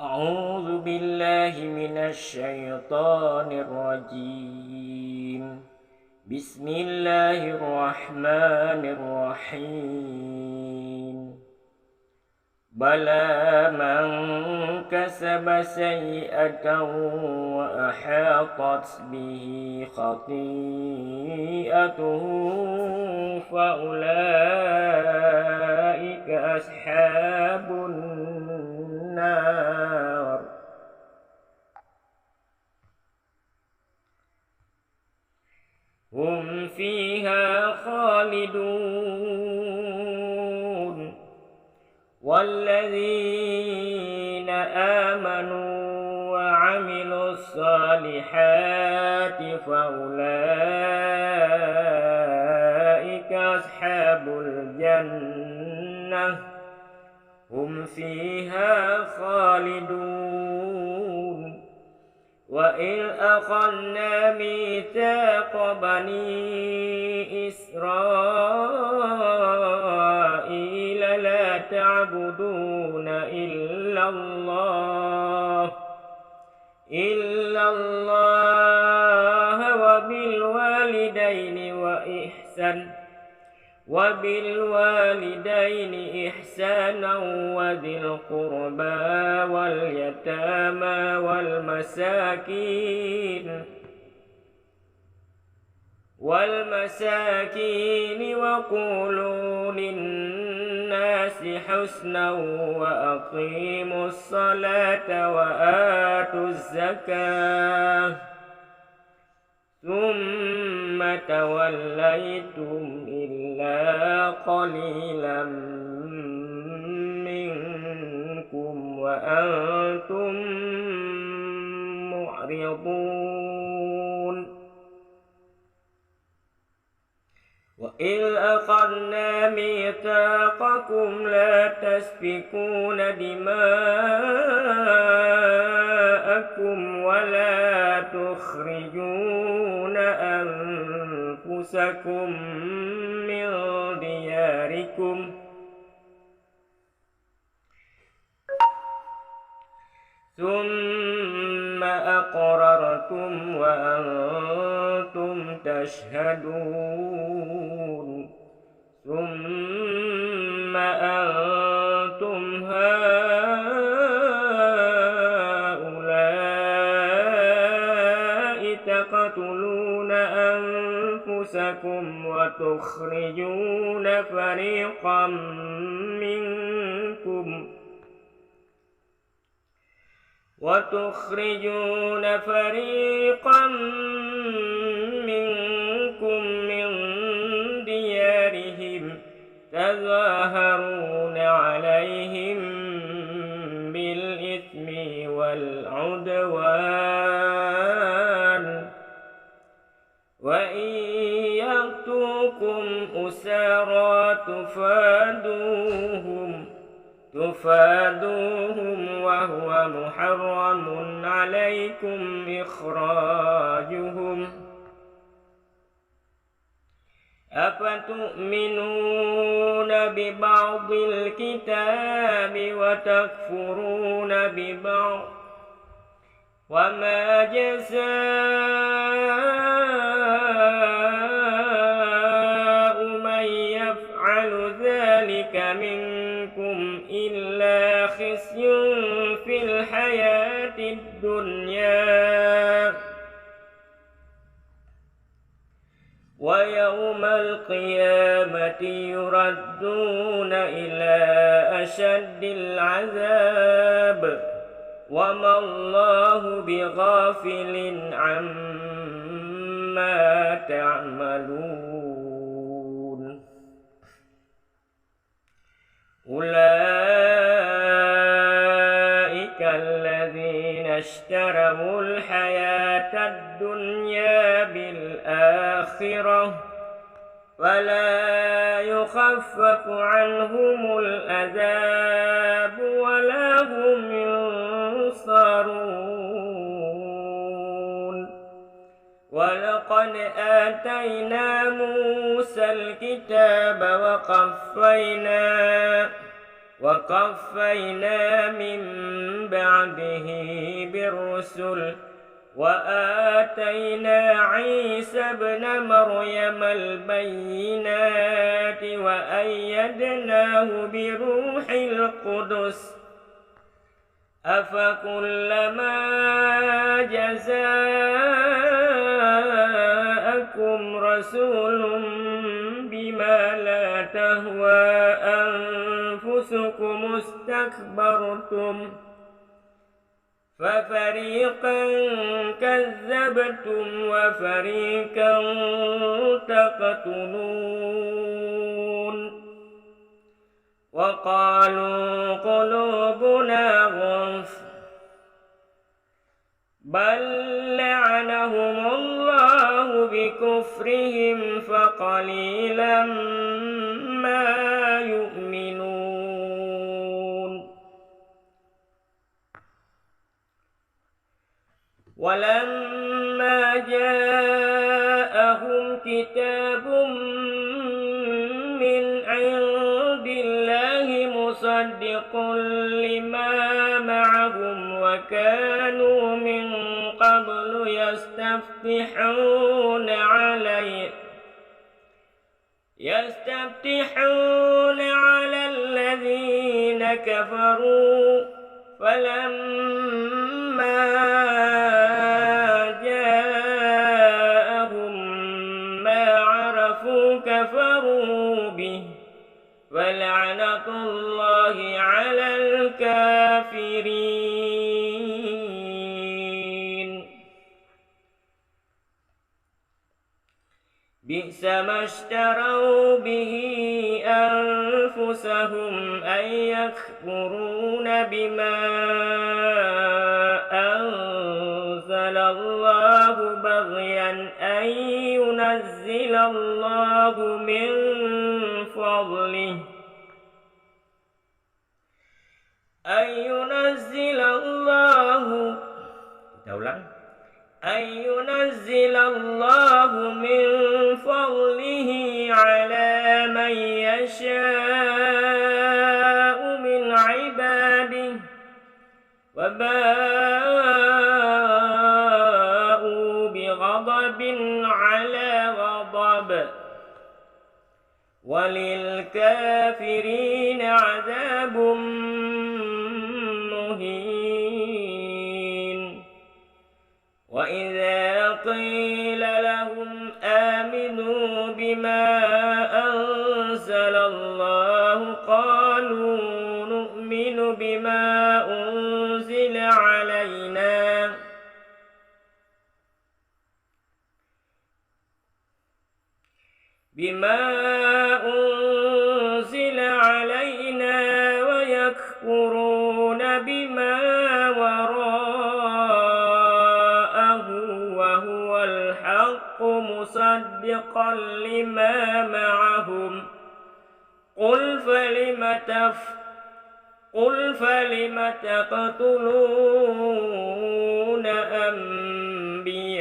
أعوذ بالله من الشيطان الرجيم. بسم الله الرحمن الرحيم. بلى من كسب سيئة وأحاطت به خطيئته فأولئك أصحاب النار هم فيها خالدون. والذين آمنوا وعملوا الصالحات فأولئك أصحاب الجنة هم فيها خالدون. وإذ أخذنا ميثاق بني إسرائيل لا تعبدون إلا الله وبالوالدين إحسانا وذي القربى واليتامى والمساكين وقولوا للناس حسنا وأقيموا الصلاة وآتوا الزكاة ثم توليتم إلا قليلا منكم وأنتم معرضون. وإذ أخذنا ميثاقكم لا تسفكون دماءكم ولا تخرجون أنفسكم من دياركم ثم أقررتم وأنتم تشهدون. ثم أنتم هؤلاء تقتلون أنفسكم وتخرجون فريقا منكم من ديارهم تظاهرون عليهم بالإثم والعدوان وإن يأتوكم أسارى تفادوهم وهو محرم عليكم إخراجهم. أفتؤمنون ببعض الكتاب وتكفرون ببعض وما جزاء من يفعل ذلك منكم إلا خزي في الحياة الدنيا ويوم القيامة يردون إلى أشد العذاب وما الله بغافل عما تعملون. أولئك الذين اشتروا الحياة الدنيا بالآخرة فلا يخفف عنهم العذاب ولا هم ينصرون. ولقد آتينا موسى الكتاب وقفينا وقفينا من بعده بالرسل وآتينا عيسى ابن مريم البينات وأيدناه بروح القدس أفكلما جاءكم رسول بما لا تهوى أنفسكم استكبرتم ففريقا كذبتم وفريقا تقتلون وقالوا قلوبنا غلف بل لعنهم الله بكفرهم فقليلا ما يؤمنون ولما جاءهم كتاب من عند الله مصدق لما معهم وكانوا من قبل يستفتحون على الذين كفروا فلما جاءهم ما عرفوا كفروا به ولعنة الله على الكافرين بئس ما اشتروا به أنفسهم أن يكفرون بما أنزل الله بغيا أن ينزل الله من فضله أن ينزل الله من فضله على من يشاء من عباده وباءوا بغضب على غضب وللكافرين عذاب مهين وإذا قيل لهم آمنوا بما أنزل الله قالوا نؤمن بما أنزل علينا ويكفرون بما وراءه وهو الحق مصدقا لما معهم قل فلم تقتلون أنبياء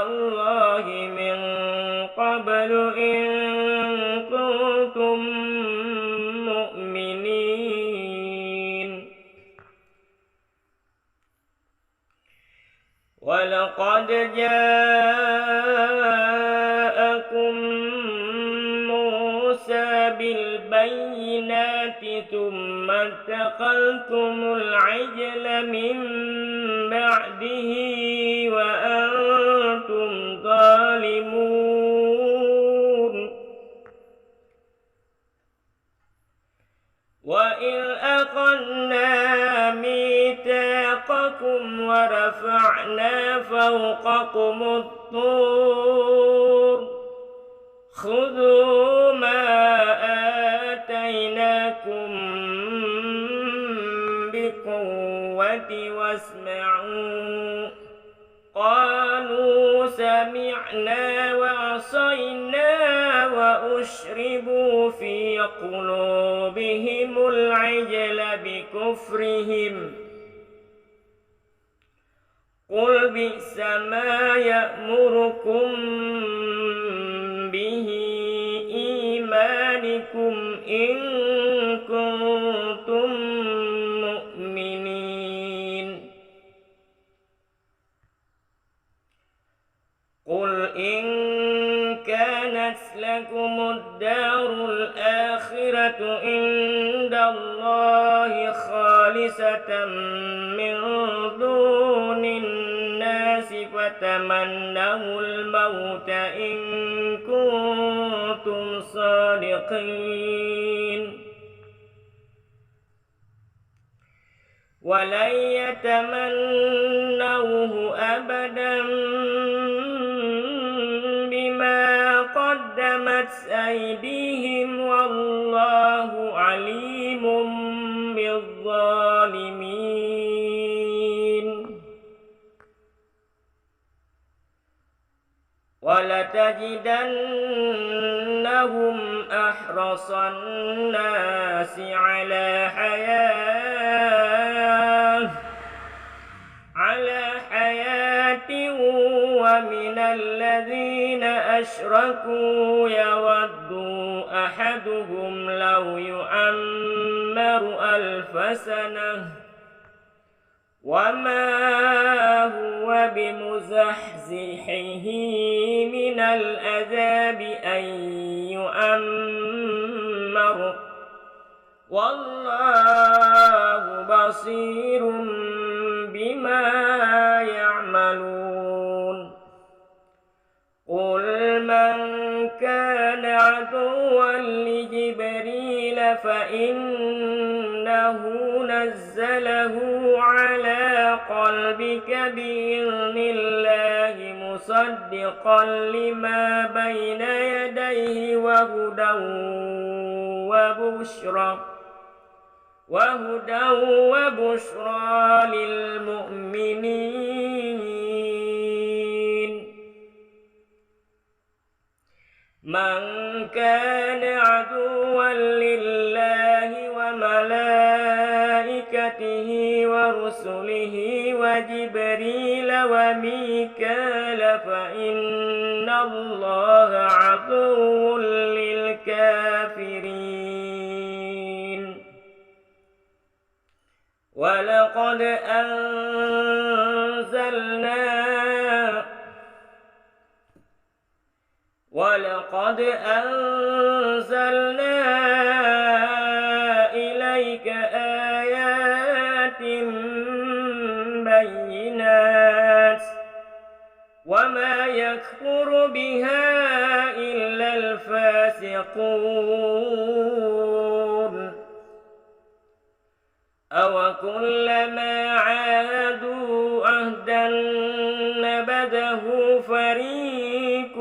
الله من قبل إن كنتم مؤمنين ولقد جاءكم موسى بالبينات ثم اتخذتم العجل من بعده وأنتم ظالمون وإذ أخذنا ميثاقكم ورفعنا فوقكم الطور خذوا ما آتيناكم بقوة واسمعوا قالوا سمعنا وعصينا وأشربوا في قلوبهم العجل بكفرهم قل بئس ما يأمركم به إيمانكم إن كنتم مؤمنين كانت لكم الدار الآخرة عند الله خالصة من دون الناس فتمنوا الموت إن كنتم صادقين ولن يتمنوه أبدا بما قدمت أيديهم والله عليم بالظالمين ولتجدنهم أحرص الناس على حياة ومن الذين أشركوا يود أحدهم لو يعمر 1000 سنة وما هو بمزحزحه من العذاب أن يعمر والله بصير بما يعملون قل من كان عدوا لجبريل فإنه نزله على قلبك بإذن الله مصدقا لما بين يديه وهدى وبشرى للمؤمنين من كان عدوا لله وملائكته ورسله وجبريل وميكال فإن الله عدو للكافرين ولقد أنزلنا إليك آيات بينات وما يكفر بها إلا الفاسقون أوكلما عاهدوا عهدا نبذه فريق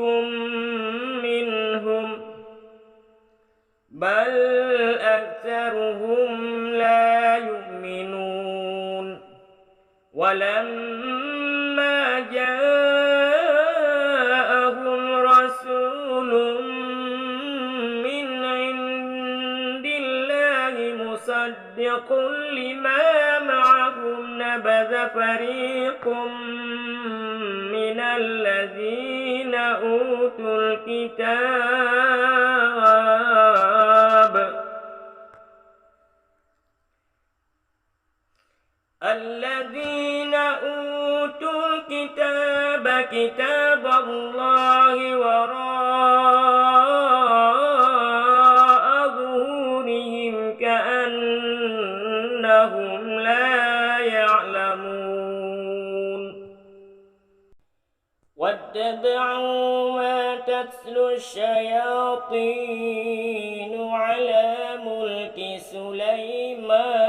منهم بل أكثرهم لا يؤمنون ولما جاءهم رسول من عند الله مصدق لما معهم نبذ فريق من الذين أوتوا الكتاب كتاب الله وراء ظهورهم كأنهم لا يعلمون واتبعوا ما تتلو الشياطين على ملك سليمان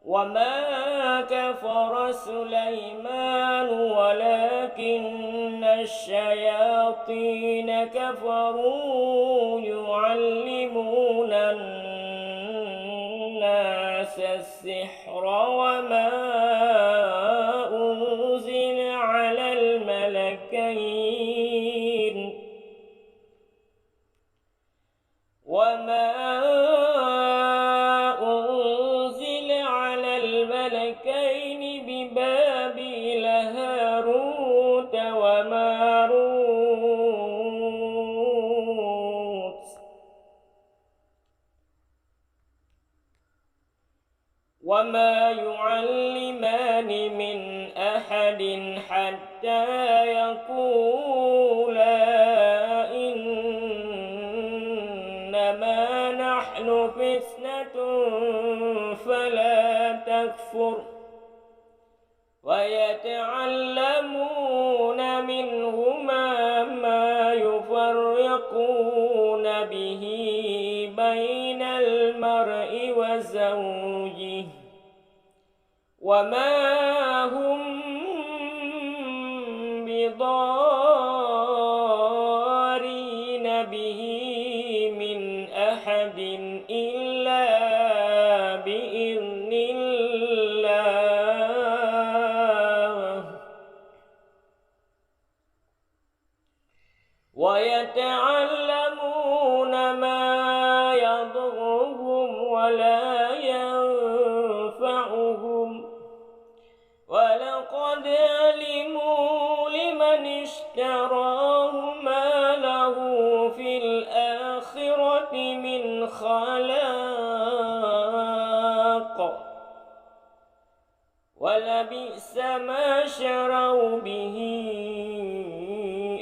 وما كفر سليمان ولكن الشياطين كفروا يعلمون الناس السحر وما أنزل على الملكين ببابل هاروت وماروت وما يعلمان من أحد حتى يقولا فلا تكفر ويتعلمون منهما ما يفرقون به بين المرء وزوجه وما هم بضارين به من أحد إلا بإذن الله ويتعلمون ما يضرهم ولا ينفعهم ولقد علموا لمن اشتراه ما له في الآخرة من خلاق ولبئس ما شروا به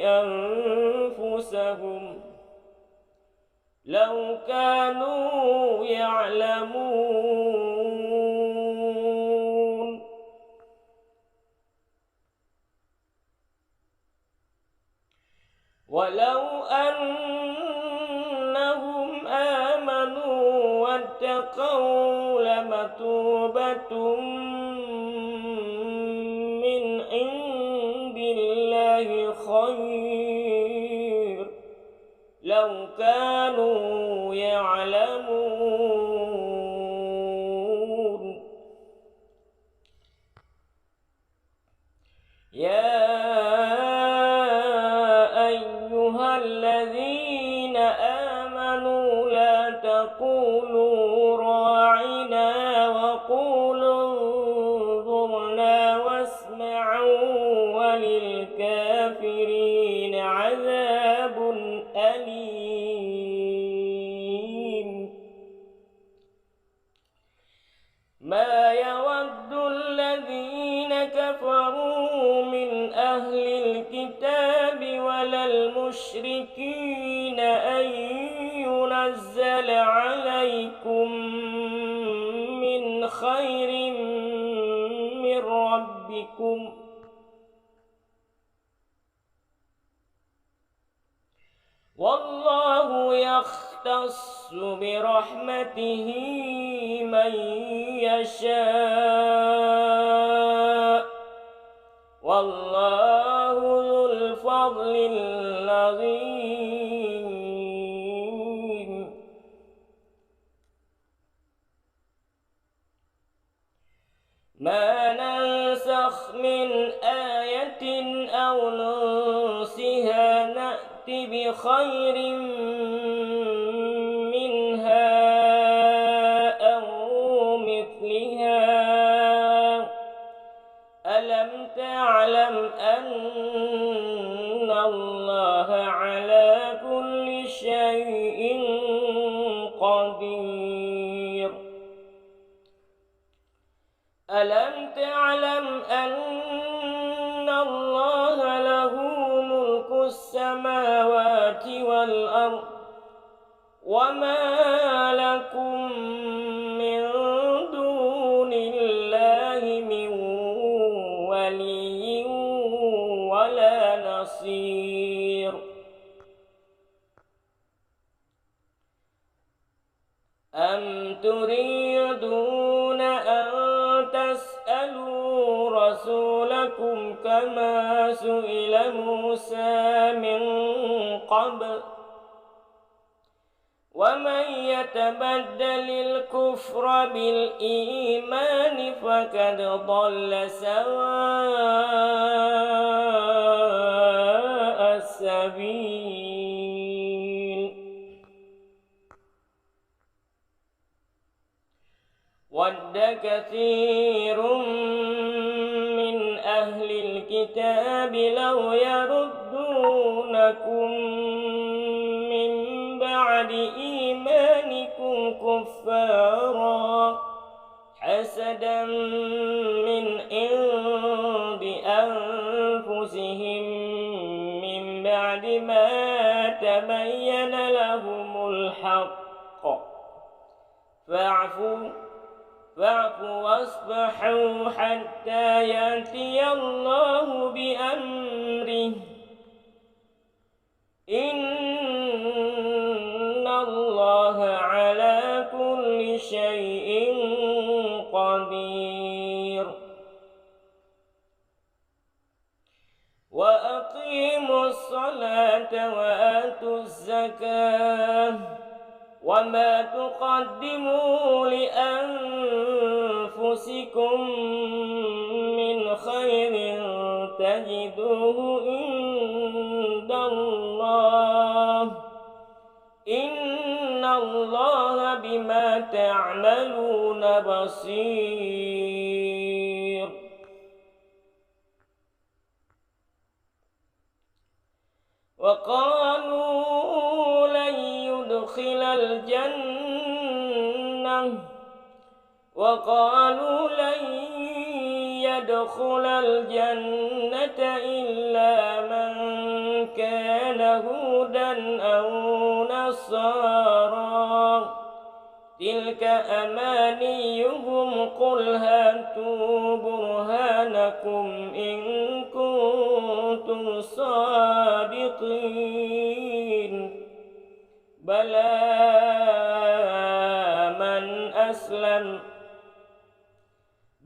أنفسهم لو كانوا يعلمون ولو أنهم آمنوا واتقوا لمثوبة من عند الله خير لو كانوا يعلمون يا أيها الذين آمنوا لا تقولوا راعنا وقولوا انظرنا واسمعوا وللكافرين عذاب أليم ما يود الذين كفروا من أهل الكتاب ولا المشركين أن ينزل عليكم من خير من ربكم والله يختص برحمته من يشاء والله ذو الفضل العظيم ما ننسخ من آية أو ننسها نأتي بخير منها أو مثلها ألم تعلم أن الله على كل شيء قدير ألم تعلم أن الله له ملك السماوات والأرض وما لكم من دون الله من ولي ولا نصير أم تريدون أن تسألوا رسولكم كما سئل موسى من قبل ومن يتبدل الكفر بالإيمان فقد ضل سواء السبيل ود كثير من أهل الكتاب لو يردونكم من بعد إيمانكم كفارا حسدا من عند أنفسهم من بعد ما تبين لهم الحق فاعفوا واصفحوا حتى يأتي الله بأمره إن الله على كل شيء قدير وأقيموا الصلاة وآتوا الزكاة وما تقدموا لأنفسكم من خير تجدوه عند الله إن الله بما تعملون بصير وقالوا لن يدخل الجنة إلا من كان هودا أو نصارى تلك أمانيهم قل هاتوا برهانكم إن كنتم صادقين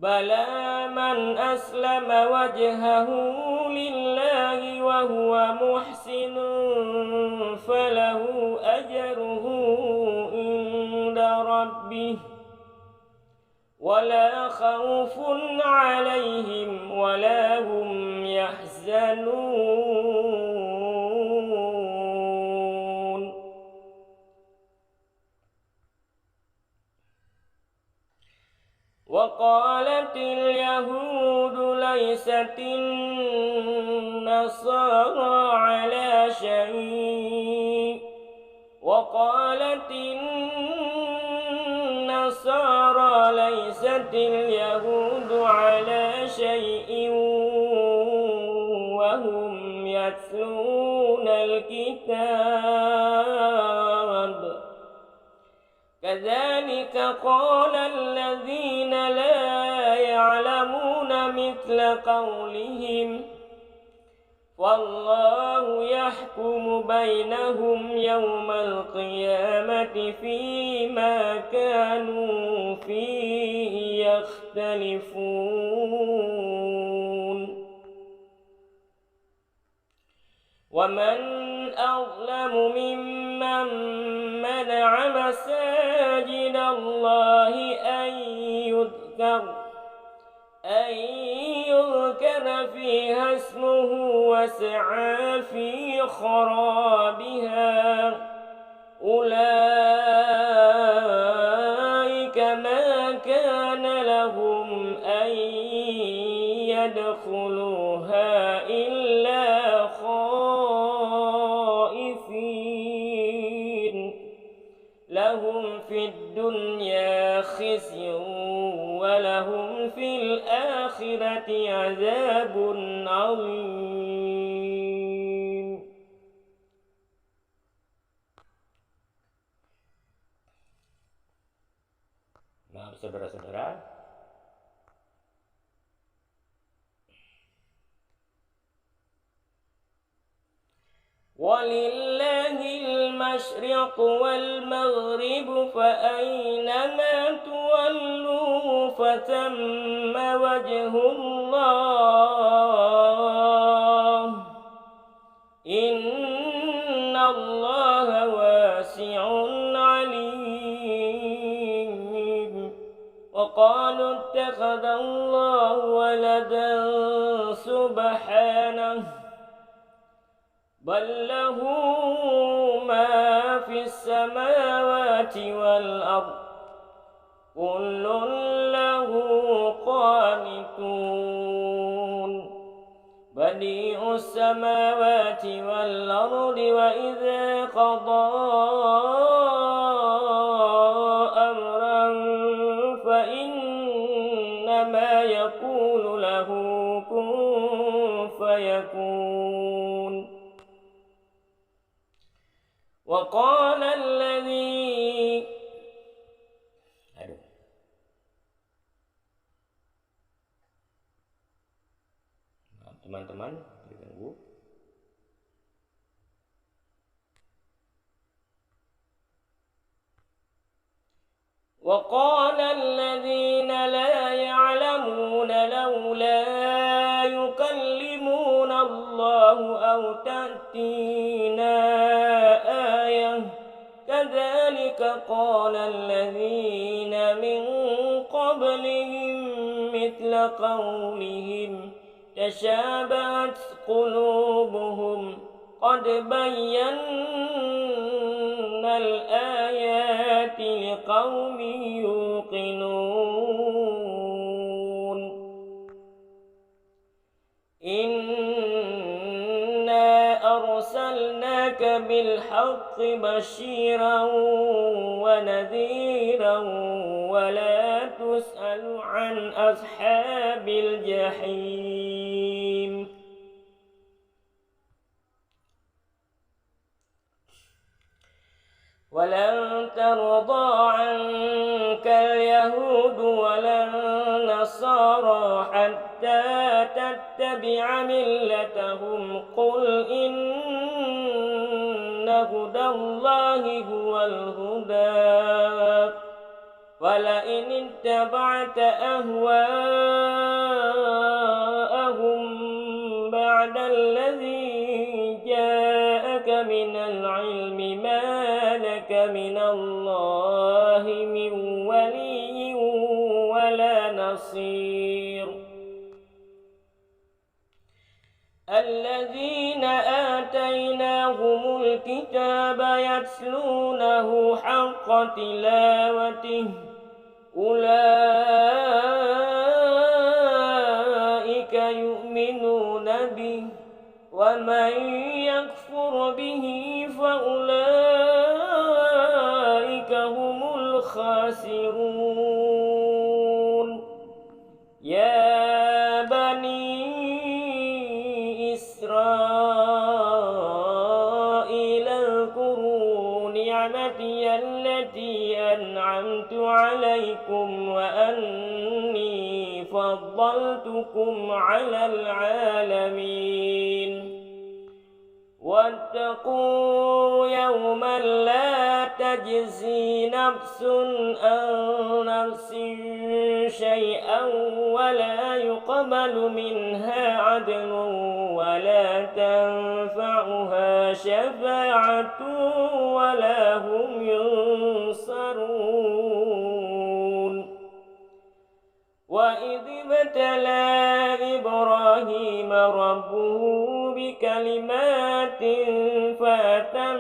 بلى من أسلم وجهه لله وهو محسن فله أجره عند ربه ولا خوف عليهم ولا هم يحزنون وقالت اليهود ليست النصارى على شيء وقالت النصارى ليست اليهود على شيء وهم يتلون الكتاب كذلك قال الذين لا يعلمون مثل قولهم والله يحكم بينهم يوم القيامة فيما كانوا فيه يختلفون ومن أظلم ممن منع مساجد الله أن يذكر فيها اسمه وسعى في خرابها أولئك ما كان لهم أن يدخلوها إلا خائفين لهم في الدنيا خزي ولهم في الآخرة عذاب عظيم. Nah, saudara-saudara, ولله المشرق والمغرب فأينما تولوا فتم وجه الله إن الله واسع عليم وقالوا اتخذ الله ولدا سبحانه بل له ما في السماوات والأرض كل له قانتون بديع السماوات والأرض وإذا قضى أمرا فإنما يقول له كن فيكون. وقال الذي teman-teman diganggu. وقال الذين لا يعلمون لولا يكلمنا الله أو تأتينا آية كذلك قال الذين من قبلهم مثل قولهم تشابهت قلوبهم قد بينا الآيات لقوم يوقنون إنا أرسلناك بالحق بشيرا ونذيرا ولا تسأل عن أصحاب الجحيم ولن ترضى عنك اليهود ولا النصارى حتى تتبع ملتهم قل إن هدى الله هو الهدى ولئن اتبعت أهواءهم بعد الذي جاءك من العلم ما لك من الله من ولي ولا نصير الذين آتيناهم الكتاب يتلونه حق تلاوته أولئك يؤمنون به ومن يكفر به فأولئك هم الخاسرون يا بني إسرائيل اذكروا نعمتي التي أنعمت عليكم وأني فضلتكم على العالمين واتقوا يوما لا تجزي نفس عن نفس شيئا ولا يقبل منها عدل ولا تنفعها شفاعة ولا هم ينصرون وإذ ابتلى إبراهيم ربه بكلمات فأتم